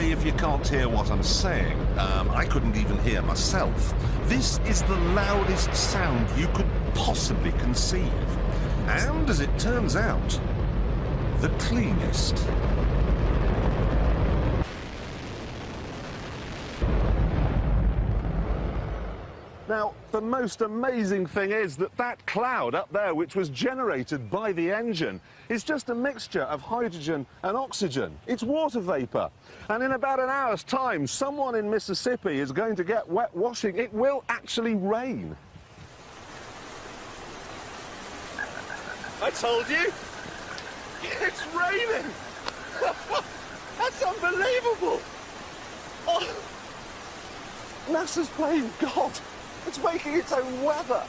sorry if you can't hear what I'm saying. I couldn't even hear myself. This is the loudest sound you could possibly conceive. And, as it turns out, the cleanest. Now, the most amazing thing is that that cloud up there, which was generated by the engine, is just a mixture of hydrogen and oxygen. It's water vapour. And in about an hour's time, someone in Mississippi is going to get wet washing. It will actually rain. I told you! It's raining! That's unbelievable! Oh, NASA's playing God. It's making its own weather.